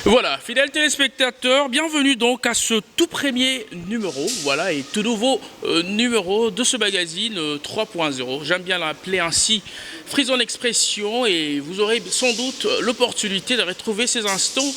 Voilà, fidèles téléspectateurs, bienvenue donc à ce tout premier numéro, voilà, et tout nouveau numéro de ce magazine 3.0. J'aime bien l'appeler ainsi, Frison Expression, et vous aurez sans doute l'opportunité de retrouver ces instants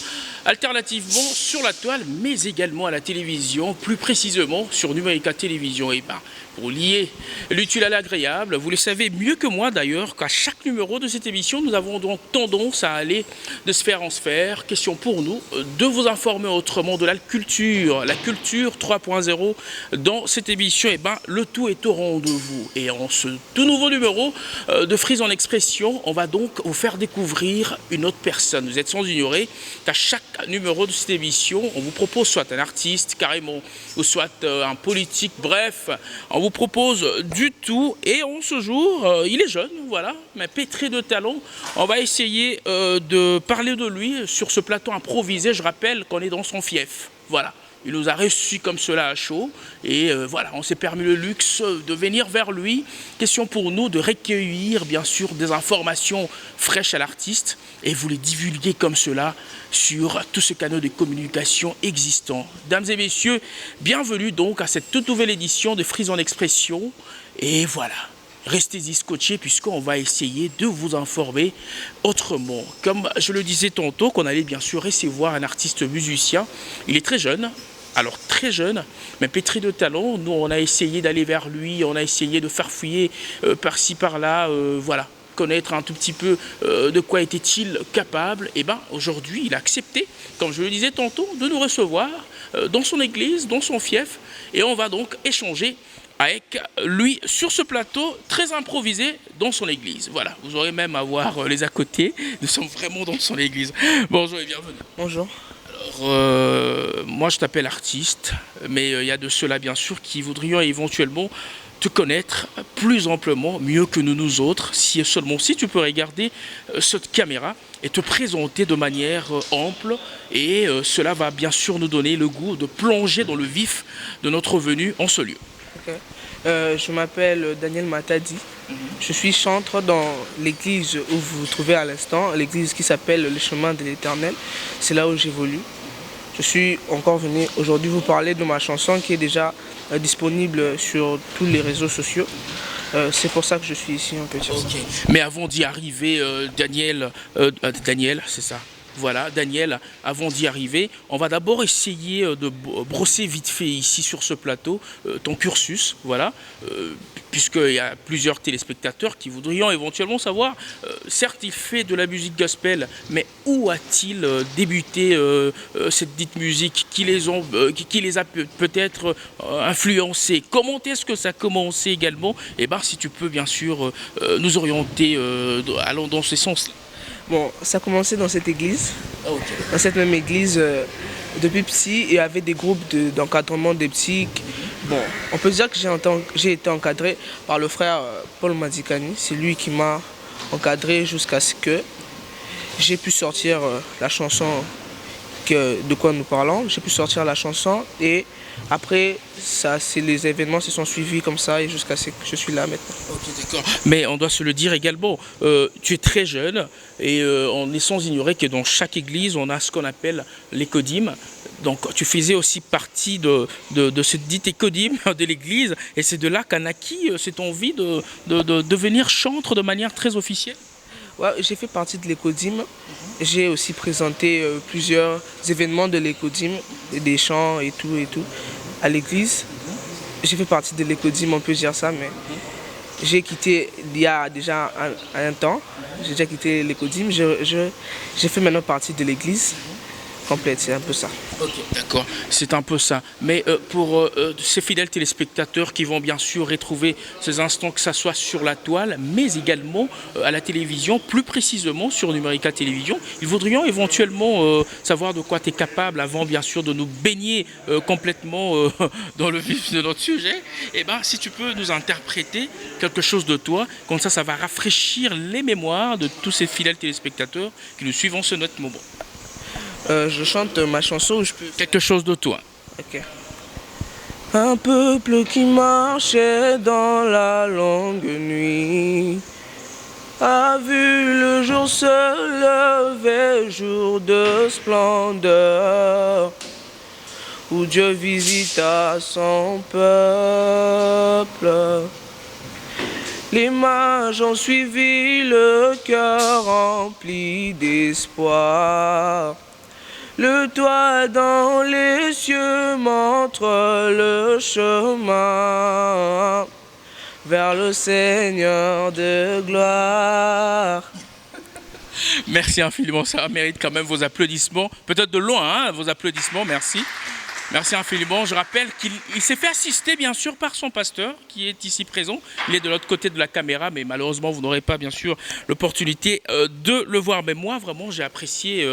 alternativement sur la toile, mais également à la télévision, plus précisément sur Numérica Télévision. Et ben, pour lier l'utile à l'agréable, vous le savez mieux que moi d'ailleurs qu'à chaque numéro de cette émission, nous avons donc tendance à aller de sphère en sphère. Question pour nous de vous informer autrement de la culture 3.0 dans cette émission. Et ben, le tout est au rendez-vous. Et en ce tout nouveau numéro de Frison en Expression, on va donc vous faire découvrir une autre personne. Vous êtes sans ignorer qu'à chaque numéro de cette émission, on vous propose soit un artiste carrément, ou soit un politique, bref, on vous propose du tout. Et en ce jour, il est jeune, voilà, mais pétri de talent. On va essayer de parler de lui sur ce plateau improvisé. Je rappelle qu'on est dans son fief, voilà. Il nous a reçus comme cela à chaud et voilà, on s'est permis le luxe de venir vers lui. Question pour nous de recueillir bien sûr des informations fraîches à l'artiste et vous les divulguer comme cela sur tous ces canaux de communication existants. Dames et messieurs, bienvenue donc à cette toute nouvelle édition de Frison Expression. Et voilà, restez-y scotchés puisqu'on va essayer de vous informer autrement. Comme je le disais tantôt, qu'on allait bien sûr recevoir un artiste musicien. Il est très jeune. Alors très jeune, mais pétri de talent. Nous, on a essayé d'aller vers lui, on a essayé de faire fouiller par-ci, par-là, voilà, connaître un tout petit peu de quoi était-il capable. Et bien, aujourd'hui, il a accepté, comme je le disais tantôt, de nous recevoir dans son église, dans son fief. Et on va donc échanger avec lui sur ce plateau très improvisé dans son église. Voilà, vous aurez même à voir les à côté. Nous sommes vraiment dans son église. Bonjour et bienvenue. Bonjour. Alors, moi je t'appelle artiste, mais il y a de ceux-là bien sûr qui voudraient éventuellement te connaître plus amplement, mieux que nous autres, si seulement si tu peux regarder cette caméra et te présenter de manière ample, et cela va bien sûr nous donner le goût de plonger dans le vif de notre venue en ce lieu. Okay. Je m'appelle Daniel Matadi. Je suis chantre dans l'église où vous vous trouvez à l'instant, l'église qui s'appelle le chemin de l'Éternel. C'est là où j'évolue. Je suis encore venu aujourd'hui vous parler de ma chanson qui est déjà disponible sur tous les réseaux sociaux. C'est pour ça que je suis ici, on peut dire ça. Mais avant d'y arriver, Daniel, c'est ça. Voilà, Daniel, avant d'y arriver, on va d'abord essayer de brosser vite fait ici sur ce plateau ton cursus, voilà, puisqu'il y a plusieurs téléspectateurs qui voudraient éventuellement savoir, certes il fait de la musique gospel, mais où a-t-il débuté cette dite musique, qui les a peut-être influencés, comment est-ce que ça a commencé également, et bien si tu peux bien sûr nous orienter allant dans ce sens-là. Bon, ça a commencé dans cette église, dans cette même église, depuis petit, il y avait des groupes d'encadrement des petits. Bon, on peut dire que j'ai été encadré par le frère Paul Madikani. C'est lui qui m'a encadré jusqu'à ce que j'ai pu sortir la chanson de quoi nous parlons. J'ai pu sortir la chanson et après, les événements se sont suivis comme ça et jusqu'à ce que je suis là maintenant. Ok, d'accord. Mais on doit se le dire également, tu es très jeune et on est sans ignorer que dans chaque église, on a ce qu'on appelle l'écodyme. Donc tu faisais aussi partie de cette dite écodyme de l'église et c'est de là qu'a naquit cette envie de devenir chantre de manière très officielle. Ouais, j'ai fait partie de l'écodyme. J'ai aussi présenté plusieurs événements de l'écodyme, des chants et tout à l'église. J'ai fait partie de l'écodyme, on peut dire ça, mais j'ai quitté il y a déjà un temps. J'ai déjà quitté l'écodyme. J'ai fait maintenant partie de l'église. complète, c'est un peu ça. Ok, d'accord, c'est un peu ça. Mais pour ces fidèles téléspectateurs qui vont bien sûr retrouver ces instants, que ça soit sur la toile, mais également à la télévision, plus précisément sur Numérica Télévision, ils voudraient éventuellement savoir de quoi tu es capable avant bien sûr de nous baigner complètement dans le vif de notre sujet. Et ben, si tu peux nous interpréter quelque chose de toi, comme ça va rafraîchir les mémoires de tous ces fidèles téléspectateurs qui nous suivent en ce notre moment. Je chante ma chanson ou je peux... Quelque chose de toi. Ok. Un peuple qui marchait dans la longue nuit a vu le jour se lever, jour de splendeur, où Dieu visita son peuple. Les mages ont suivi le cœur rempli d'espoir. Le toit dans les cieux montre le chemin vers le Seigneur de gloire. Merci infiniment, ça mérite quand même vos applaudissements. Peut-être de loin, hein, vos applaudissements, merci. Merci infiniment. Je rappelle qu'il s'est fait assister bien sûr par son pasteur qui est ici présent. Il est de l'autre côté de la caméra, mais malheureusement vous n'aurez pas bien sûr l'opportunité de le voir. Mais moi vraiment j'ai apprécié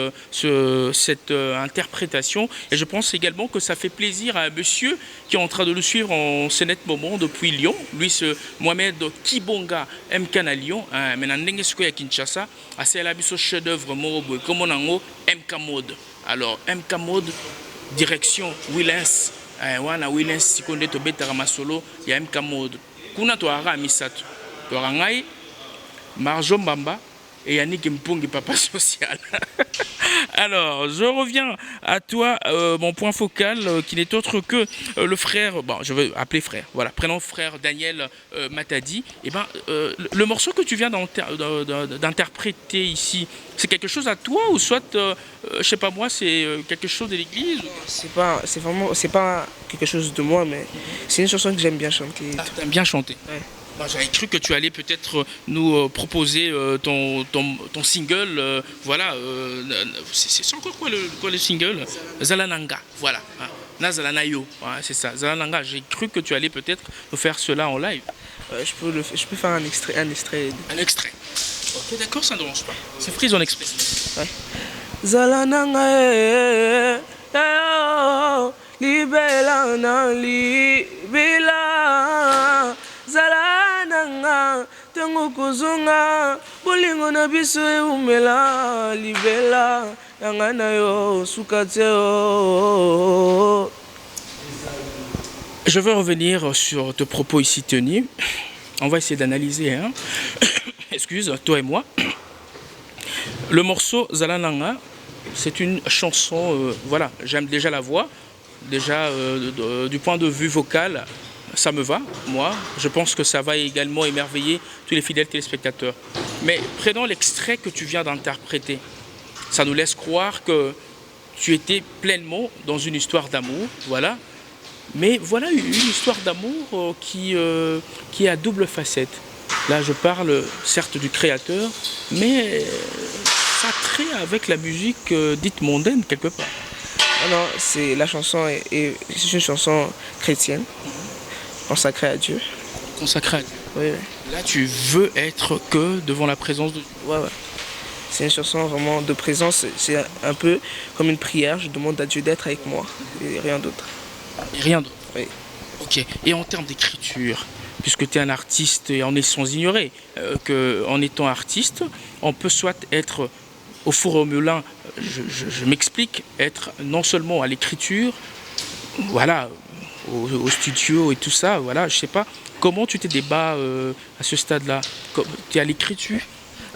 cette interprétation et je pense également que ça fait plaisir à un monsieur qui est en train de le suivre en ce net moment depuis Lyon. Lui c'est Mohamed Kibonga MK à Lyon, mais dans Nengesko à Kinshasa, c'est la biso chef d'œuvre morobo comme on en MK Mode. Alors MK Mode direction Willens wana Willens sikonde to betara masolo ya MK Mode kuna to ara misato to rangai Marjo Mbamba et Yannick Mpungi papa social. Alors, je reviens à toi, mon point focal, qui n'est autre que le frère, bon, je vais appeler frère, voilà, prénom frère Daniel Matadi. Et ben, le morceau que tu viens d'interpréter ici, c'est quelque chose à toi ou soit, je sais pas moi, c'est quelque chose de l'église? C'est pas quelque chose de moi, mais c'est une chanson que j'aime bien chanter. Ah, t'aimes bien chanter? Ouais. J'avais cru que tu allais peut-être nous proposer ton single. Voilà. C'est encore quoi le single? Zalananga. Voilà. Hein. Nazalanayo. Ouais, c'est ça. Zalananga. J'ai cru que tu allais peut-être nous faire cela en live. Je peux faire un extrait. Un extrait. Ok, d'accord, ça ne dérange pas. C'est Freeze en express. Ouais. Zalananga. Libela na libela. Zalananga, tango kuzunga, bolingo na biso eumela, libela, yanga na yo, sukateo. Je veux revenir sur tes propos ici tenus. On va essayer d'analyser, hein. Excuse, toi et moi. Le morceau Zalananga, c'est une chanson, voilà, j'aime déjà la voix, déjà du point de vue vocal. Ça me va, moi. Je pense que ça va également émerveiller tous les fidèles téléspectateurs. Mais prenons l'extrait que tu viens d'interpréter. Ça nous laisse croire que tu étais pleinement dans une histoire d'amour, voilà. Mais voilà une histoire d'amour qui est à double facette. Là, je parle certes du créateur, mais ça traite avec la musique dite mondaine quelque part. Ah non, la chanson c'est une chanson chrétienne. Consacré à Dieu. Consacré à Dieu. Oui. Là, tu veux être que devant la présence de Dieu. Ouais. C'est une chanson vraiment de présence. C'est un peu comme une prière. Je demande à Dieu d'être avec moi et rien d'autre. Et rien d'autre. Oui. Ok. Et en termes d'écriture, puisque tu es un artiste et on est sans ignorer qu'en étant artiste, on peut soit être au four au moulin, je m'explique, être non seulement à l'écriture, voilà, au studio et tout ça, voilà, je sais pas, comment tu te débats à ce stade-là? Tu es à l'écriture?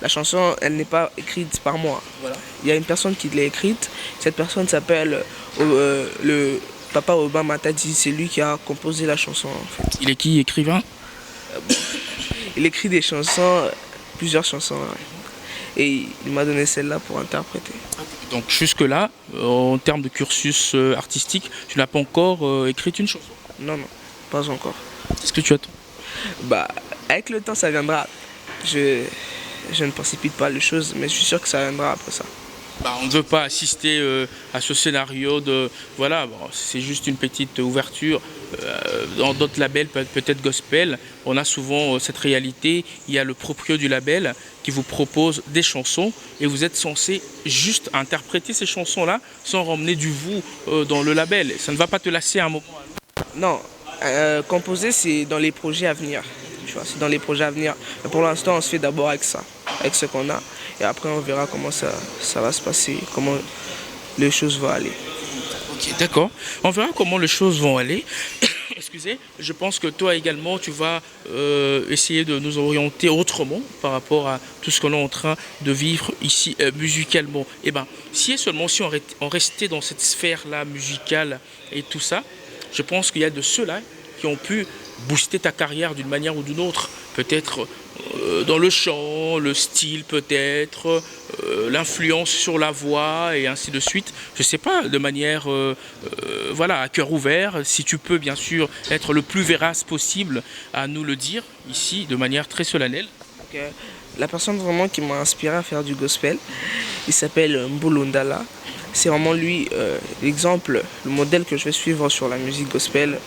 La chanson, elle n'est pas écrite par moi. Voilà. Il y a une personne qui l'a écrite. Cette personne s'appelle le Papa Obama Matadi. C'est lui qui a composé la chanson en fait. Il est qui, écrivain? Il écrit des chansons, plusieurs chansons. Ouais. Et il m'a donné celle-là pour interpréter. Donc jusque-là, en termes de cursus artistique, tu n'as pas encore écrit une chanson? Non, pas encore. Qu'est-ce que tu attends? Bah, avec le temps, ça viendra. Je ne précipite pas les choses, mais je suis sûr que ça viendra après ça. Bah, on ne veut pas assister à ce scénario de... Voilà, bon, c'est juste une petite ouverture. Dans d'autres labels, peut-être gospel, on a souvent cette réalité. Il y a le proprio du label qui vous propose des chansons et vous êtes censé juste interpréter ces chansons-là sans ramener du vous dans le label. Ça ne va pas te lasser à un moment. Non, composer, c'est dans les projets à venir. Tu vois, c'est dans les projets à venir. Mais pour l'instant, on se fait d'abord avec ça, avec ce qu'on a. Et après, on verra comment ça va se passer, comment les choses vont aller. Ok, d'accord. On verra comment les choses vont aller. Excusez, je pense que toi également, tu vas essayer de nous orienter autrement par rapport à tout ce qu'on est en train de vivre ici musicalement. Eh bien, si et seulement si on restait dans cette sphère-là musicale et tout ça, je pense qu'il y a de ceux-là qui ont pu booster ta carrière d'une manière ou d'une autre. Peut-être dans le chant, le style peut-être, l'influence sur la voix et ainsi de suite. Je ne sais pas, de manière voilà, à cœur ouvert, si tu peux bien sûr être le plus vérace possible à nous le dire ici de manière très solennelle. Donc, la personne vraiment qui m'a inspiré à faire du gospel, il s'appelle Mbolo Ndala. C'est vraiment lui l'exemple, le modèle que je vais suivre sur la musique gospel.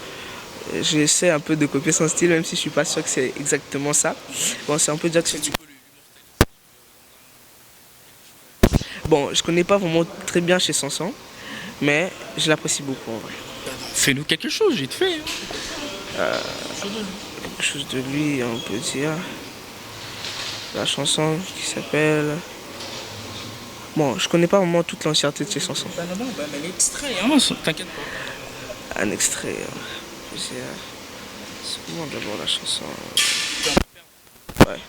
J'essaie un peu de copier son style, même si je ne suis pas sûr que c'est exactement ça. Bon, c'est un peu dire que c'est... Bon, je connais pas vraiment très bien chez Sanson, mais je l'apprécie beaucoup en vrai. Fais-nous quelque chose, vite fait. Quelque chose de lui, on peut dire. La chanson qui s'appelle... Bon, je connais pas vraiment toute l'entièreté de ses chansons. Ben non, ben, l'extrait, hein, t'inquiète pas. Un extrait. C'est comment d'abord la chanson? Ouais.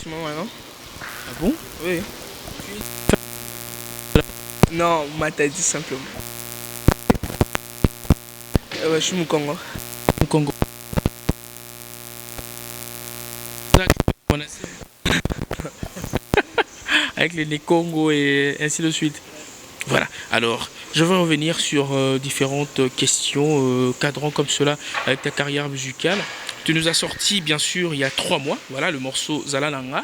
Non? Ah bon? Oui. Non, Matadi simplement. Ouais, je suis Mukongo. Congo. Avec les Congo et ainsi de suite. Voilà, alors je vais revenir sur différentes questions cadrant comme cela avec ta carrière musicale. Tu nous as sorti bien sûr il y a 3 mois, voilà le morceau Zalalanga,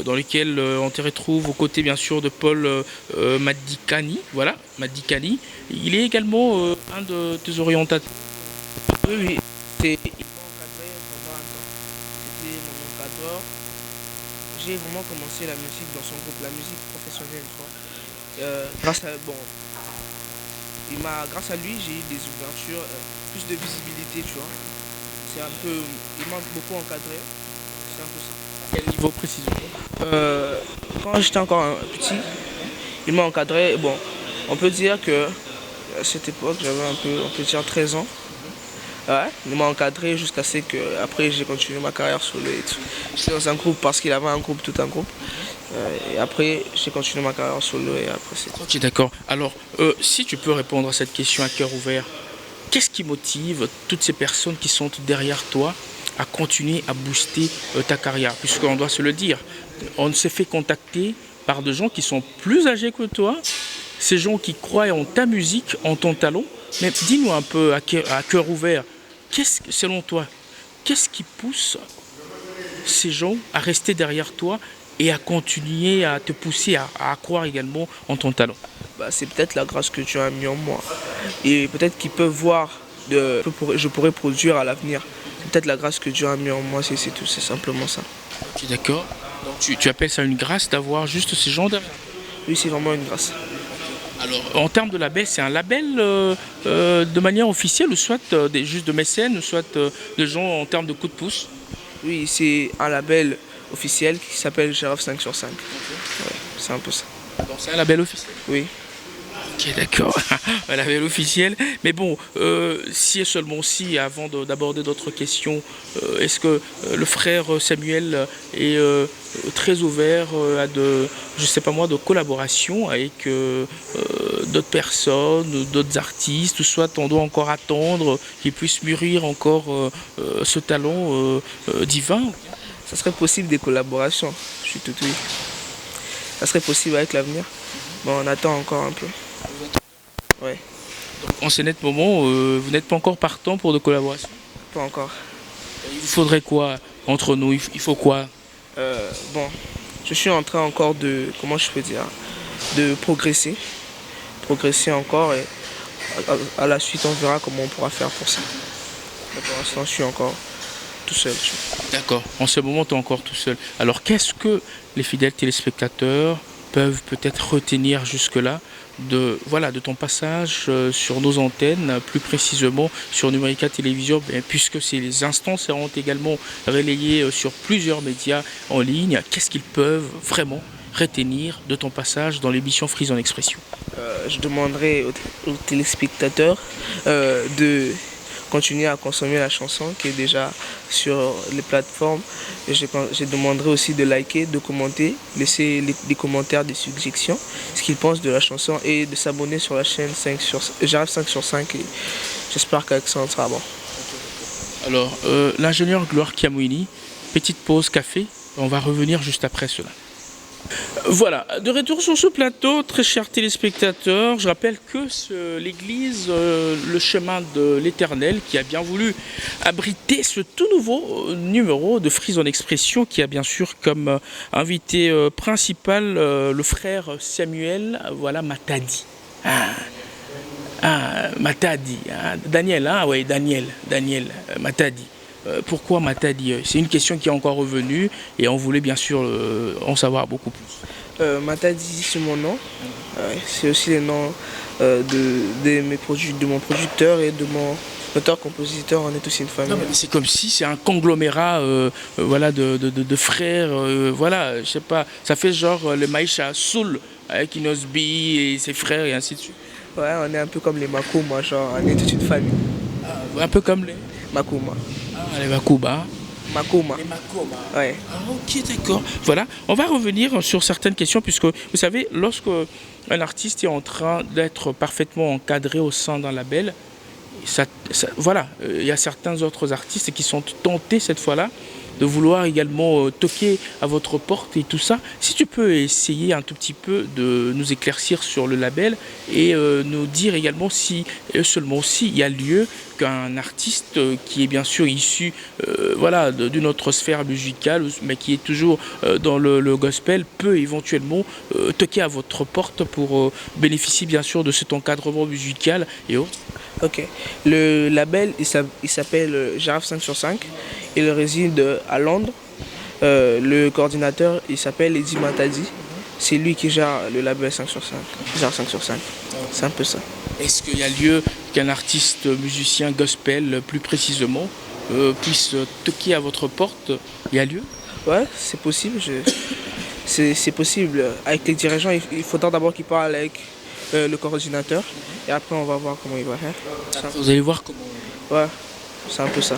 dans lequel on te retrouve aux côtés bien sûr de Paul Madikani, voilà, Madikani. Il est également un de tes orientateurs. Oui, oui. Il m'a encadré pendant un temps. C'était mon encadreur. J'ai vraiment commencé la musique dans son groupe, la musique professionnelle, tu vois. Grâce à lui, j'ai eu des ouvertures, plus de visibilité, tu vois. C'est un peu, il m'a beaucoup encadré. C'est un peu ça. Quel niveau précisément? Quand j'étais encore petit, il m'a encadré. Bon, on peut dire que à cette époque, j'avais un peu, on peut dire 13 ans. Ouais, il m'a encadré jusqu'à ce que après j'ai continué ma carrière solo et tout. J'étais dans un groupe parce qu'il avait un groupe, tout un groupe. Et après j'ai continué ma carrière solo et après c'est tout. Ok, d'accord. Alors, si tu peux répondre à cette question à cœur ouvert, qu'est-ce qui motive toutes ces personnes qui sont derrière toi à continuer à booster ta carrière? Puisqu'on doit se le dire, on s'est fait contacter par des gens qui sont plus âgés que toi, ces gens qui croient en ta musique, en ton talent. Mais dis-nous un peu à cœur ouvert, selon toi, qu'est-ce qui pousse ces gens à rester derrière toi et à continuer à te pousser à croire également en ton talent? Bah, c'est peut-être la grâce que tu as mis en moi. Et peut-être qu'ils peuvent voir je pourrais produire à l'avenir. C'est peut-être la grâce que Dieu a mis en moi, c'est tout, c'est simplement ça. Ok, d'accord. Donc tu appelles ça une grâce d'avoir juste ces gens derrière? Oui, c'est vraiment une grâce. Alors, en termes de label, c'est un label de manière officielle ou soit juste de mécènes, ou soit de gens en termes de coups de pouce? Oui, c'est un label officiel qui s'appelle Giraffe 5 sur 5. Ouais, c'est un peu ça. Donc c'est un label officiel? Oui. Ok, d'accord. Elle avait l'officiel. Mais bon, si et seulement si, avant d'aborder d'autres questions, est-ce que le frère Samuel est très ouvert à je sais pas moi, de collaboration avec d'autres personnes, d'autres artistes, ou soit on doit encore attendre qu'il puisse mûrir encore ce talent divin? Ça serait possible des collaborations. Je suis tout oui. Ça serait possible avec l'avenir. Bon, on attend encore un peu. Ouais, En ce net moment, vous n'êtes pas encore partant pour de collaboration? pas encore. Il vous faudrait quoi entre nous? Il faut quoi? Bon, je suis en train encore de, comment je peux dire, de progresser. Progresser encore et à la suite, on verra comment on pourra faire pour ça. Mais pour l'instant, je suis encore tout seul. D'accord. En ce moment, tu es encore tout seul. Alors, qu'est-ce que les fidèles téléspectateurs peuvent peut-être retenir jusque-là de ton passage sur nos antennes, plus précisément sur Numérica Télévision, puisque ces instants seront également relayés sur plusieurs médias en ligne. Qu'est-ce qu'ils peuvent vraiment retenir de ton passage dans l'émission Frise en Expression? Je demanderai aux téléspectateurs de continuer à consommer la chanson qui est déjà sur les plateformes. Et je demanderai aussi de liker, de commenter, laisser des commentaires, des suggestions, ce qu'ils pensent de la chanson et de s'abonner sur la chaîne Giraffe 5 sur 5 et j'espère qu'avec ça on sera bon. Alors, l'ingénieur Gloire Kiamouini, petite pause café, on va revenir juste après cela. Voilà, de retour sur ce plateau, très chers téléspectateurs, je rappelle que l'église, le chemin de l'éternel, qui a bien voulu abriter ce tout nouveau numéro de Frise en Expression, qui a bien sûr comme invité principal le frère Samuel, voilà, Matadi. Matadi, Daniel, oui, Daniel, Matadi. Pourquoi Matadi? C'est une question qui est encore revenue et on voulait bien sûr en savoir beaucoup plus. Matadi, c'est mon nom. C'est aussi le nom de mon producteur et de mon auteur-compositeur. On est tous une famille. C'est comme si c'est un conglomérat voilà, de frères. Voilà, je sais pas. Ça fait genre le Maïcha Soul avec Inosbi et ses frères et ainsi de suite. Ouais, on est un peu comme les Makuma, genre on est toute une famille. Un peu comme les Makuma. Les Makuba. Makuma. Les Makuma. Ouais. Ok, d'accord. Voilà, on va revenir sur certaines questions puisque vous savez, lorsque un artiste est en train d'être parfaitement encadré au sein d'un label, voilà, il y a certains autres artistes qui sont tentés cette fois-là de vouloir également toquer à votre porte et tout ça. Si tu peux essayer un tout petit peu de nous éclaircir sur le label et nous dire également si, seulement si, il y a lieu qu'un artiste qui est bien sûr issu voilà, d'une autre sphère musicale, mais qui est toujours dans le gospel, peut éventuellement toquer à votre porte pour bénéficier bien sûr de cet encadrement musical et autres. Ok. Le label, il s'appelle Giraffe 5 sur 5. Il réside à Londres. Le coordinateur, il s'appelle Eddie Matadi. C'est lui qui gère le label 5 sur 5. Giraffe 5 sur 5. C'est un peu ça. Est-ce qu'il y a lieu qu'un artiste musicien gospel, plus précisément, puisse toquer à votre porte? Il y a lieu? Ouais, c'est possible. C'est possible. Avec les dirigeants, il faudra d'abord qu'il parle avec le coordinateur et après on va voir comment il va faire. Vous allez voir comment. Ouais, c'est un peu ça.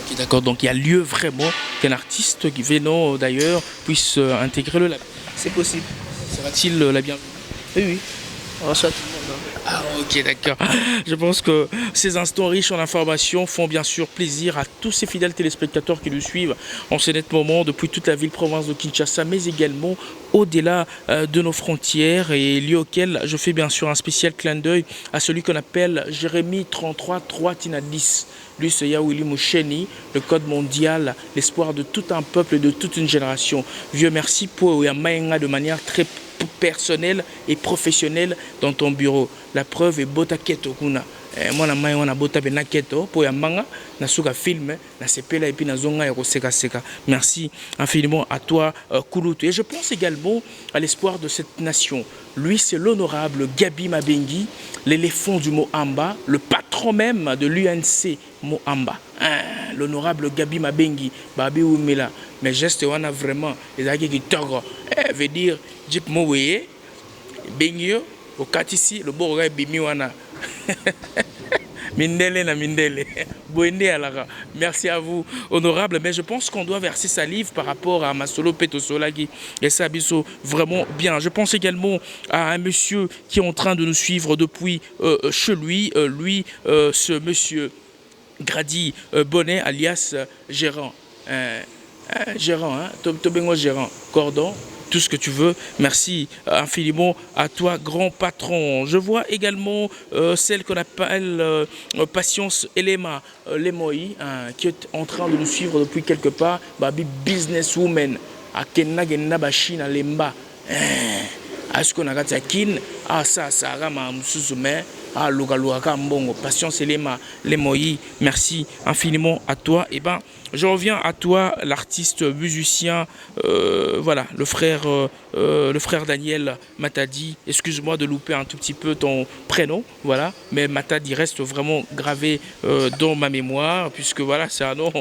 Okay, d'accord, donc il y a lieu vraiment qu'un artiste qui venant d'ailleurs puisse intégrer le label. C'est possible. Sera-t-il la bienvenue? Oui. On reçoit tout le monde. Ah ok, d'accord. Je pense que ces instants riches en informations font bien sûr plaisir à tous ces fidèles téléspectateurs qui nous suivent en ce net moment depuis toute la ville-province de Kinshasa, mais également au-delà de nos frontières, et lieu auquel je fais bien sûr un spécial clin d'œil à celui qu'on appelle Jérémie 33 3 Tina 10. Lui, c'est Yahwili Moucheni, le code mondial, l'espoir de tout un peuple et de toute une génération. Vieux merci pour Yamaenga de manière très personnelle et professionnelle dans ton bureau. La preuve est Bota Keto Kuna. Moi, na mai wana bota be na keto po ya manga na suka film na sepela et puis na zonga ero seka seka. Merci infiniment à toi Kulutu. Et je pense également à l'espoir de cette nation. Lui, c'est l'honorable Gabi Mabengi, l'éléphant du Mohamba, le patron même de l'UNC Mohamba. L'honorable Gabi Mabengi, Babi Oumela. Mes gestes wana vraiment les aki qui togro veut dire Jip Moué Bengio Au ici, le beau est bimiwana. Mindele na Mindele. Merci à vous, honorable. Mais je pense qu'on doit verser salive par rapport à Masolo Petosolagi. Et ça, Bisso, vraiment bien. Je pense également à un monsieur qui est en train de nous suivre depuis chez lui. Ce monsieur Grady Bonnet, alias Gérant. Gérant, hein? Tobengo Gérant. Cordon. Tout ce que tu veux. Merci infiniment à toi, grand patron. Je vois également celle qu'on appelle Patience Elema Lemoyi, qui est en train de nous suivre depuis quelque part. Babi businesswoman. Akena gena bashina lemba. Est-ce qu'on a gâté kin? Ah ça rama musuzume. Ah luka mbongo. Patience Elema Lemoyi. Merci infiniment à toi. Et ben. Je reviens à toi, l'artiste musicien, voilà, le frère Daniel Matadi. Excuse-moi de louper un tout petit peu ton prénom, voilà, mais Matadi reste vraiment gravé dans ma mémoire, puisque voilà, c'est un nom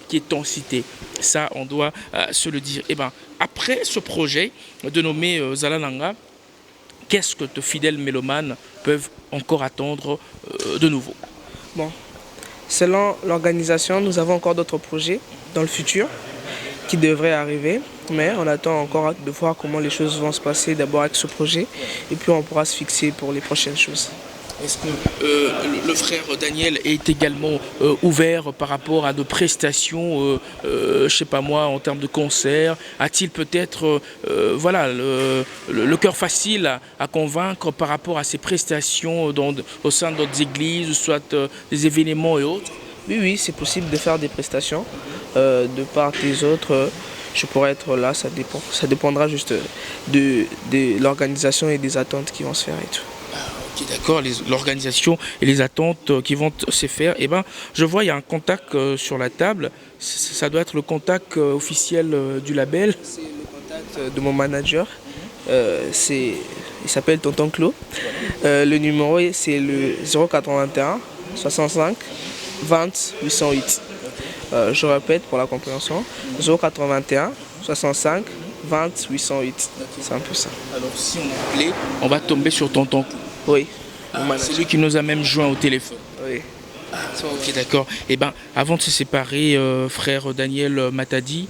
qui est en cité. Ça, on doit se le dire. Et ben, après ce projet de nommer Zalalanga, qu'est-ce que de fidèles mélomanes peuvent encore attendre de nouveau? Bon. Selon l'organisation, nous avons encore d'autres projets dans le futur qui devraient arriver, mais on attend encore de voir comment les choses vont se passer d'abord avec ce projet et puis on pourra se fixer pour les prochaines choses. Est-ce que le frère Daniel est également ouvert par rapport à de prestations, je sais pas moi, en termes de concerts? A-t-il peut-être voilà, le cœur facile à convaincre par rapport à ces prestations au sein d'autres églises, soit des événements et autres? Oui, c'est possible de faire des prestations de part et autres. Je pourrais être là, ça dépend. Ça dépendra juste de l'organisation et des attentes qui vont se faire et tout. D'accord, l'organisation et les attentes qui vont se faire. Eh ben, je vois, il y a un contact sur la table. Ça doit être le contact officiel du label. C'est le contact de mon manager. Il s'appelle Tonton Clos. Le numéro, c'est le 081 65 20 808. Je répète pour la compréhension. 081 65 20 808. C'est un peu ça. Alors, si on appelait, on va tomber sur Tonton Clos. Oui. C'est lui qui nous a même joint au téléphone. Oui. Ok, d'accord. Et ben, avant de se séparer, frère Daniel Matadi,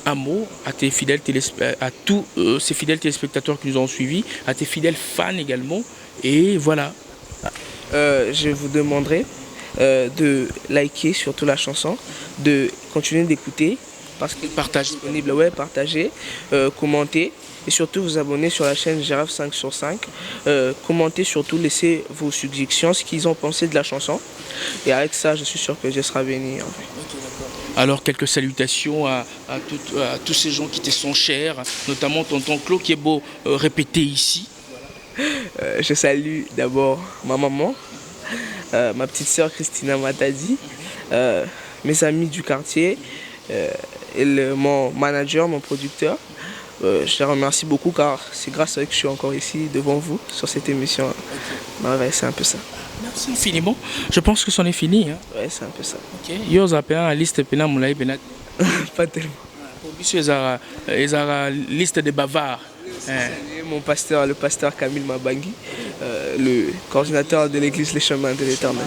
un mot à tes fidèles à tous ces fidèles téléspectateurs qui nous ont suivis, à tes fidèles fans également. Et voilà. Je vous demanderai de liker surtout la chanson, de continuer d'écouter parce qu'elle est Partage. disponible, ouais, partager, commenter. Et surtout vous abonner sur la chaîne Girafe 5 sur 5. Commentez surtout, laissez vos suggestions, ce qu'ils ont pensé de la chanson. Et avec ça, je suis sûr que je serai béni. En fait. Alors quelques salutations à tous ces gens qui te sont chers, notamment Tonton Clos qui est beau répéter ici. Je salue d'abord ma maman, ma petite sœur Christina Matadi, mes amis du quartier et mon manager, mon producteur. Je les remercie beaucoup car c'est grâce à eux que je suis encore ici devant vous sur cette émission. Ouais, c'est un peu ça. Merci infiniment. Je pense que c'en est fini. Hein. Ouais, c'est un peu ça. Ok. Yo zapéa liste pena moulay benat. Pas tellement. Pour biso ezara liste de bavards. Mon pasteur, le pasteur Camille Mabangi, le coordinateur de l'église Les Chemins de l'Éternel.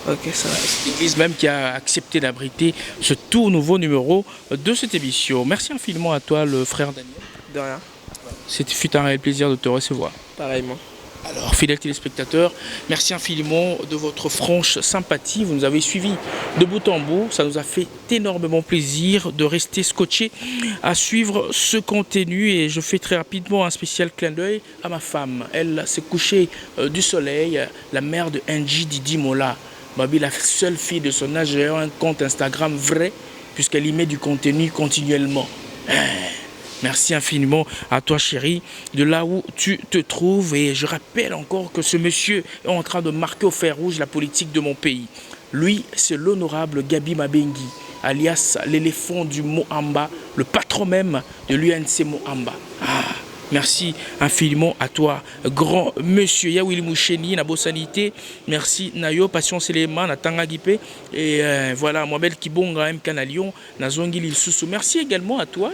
Ok, ça va. L'église même qui a accepté d'abriter ce tout nouveau numéro de cette émission. Merci infiniment à toi, le frère Daniel. De rien. C'était fut un réel plaisir de te recevoir. Pareillement. Alors, fidèles téléspectateurs, merci infiniment de votre franche sympathie. Vous nous avez suivis de bout en bout. Ça nous a fait énormément plaisir de rester scotchés à suivre ce contenu. Et je fais très rapidement un spécial clin d'œil à ma femme. Elle s'est couchée du soleil, la mère de Angie Didi Mola. Babi, la seule fille de son âge, a un compte Instagram vrai, puisqu'elle y met du contenu continuellement. Merci infiniment à toi, chérie, de là où tu te trouves. Et je rappelle encore que ce monsieur est en train de marquer au fer rouge la politique de mon pays. Lui, c'est l'honorable Gabi Mabengi, alias l'éléphant du Mohamba, le patron même de l'UNC Mohamba. Merci infiniment à toi, grand monsieur Yawili Moucheni, Nabo Sanité. Merci Nayo, Patience Elema, Natanga Guipé. Et voilà, Moabel Kibonga, M. Canalion, Nazongi Lil Soussou. Merci également à toi,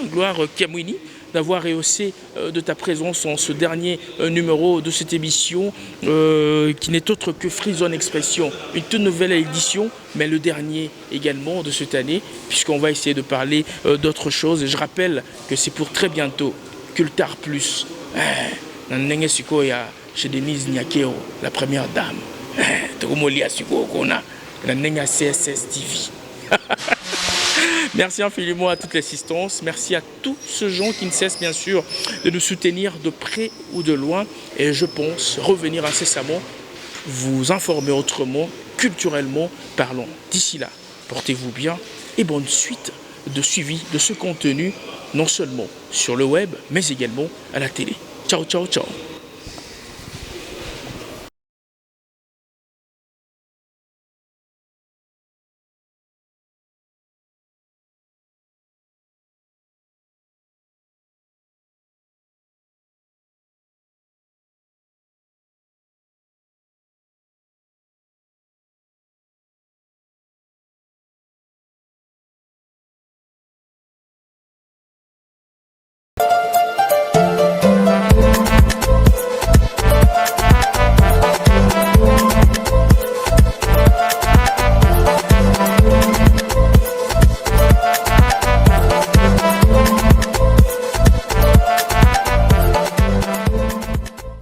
Gloire Kiamwini, d'avoir rehaussé de ta présence en ce dernier numéro de cette émission qui n'est autre que Free Zone Expression. Une toute nouvelle édition, mais le dernier également de cette année, puisqu'on va essayer de parler d'autres choses. Et je rappelle que c'est pour très bientôt. Cultar Plus. Chez Denise Nyakeo, la première dame. CSS TV. Merci infiniment à toute l'assistance. Merci à tous ces gens qui ne cessent bien sûr de nous soutenir de près ou de loin. Et je pense revenir incessamment, vous informer autrement, culturellement parlant. D'ici là, portez-vous bien et bonne suite de suivi de ce contenu, non seulement sur le web, mais également à la télé. Ciao, ciao, ciao.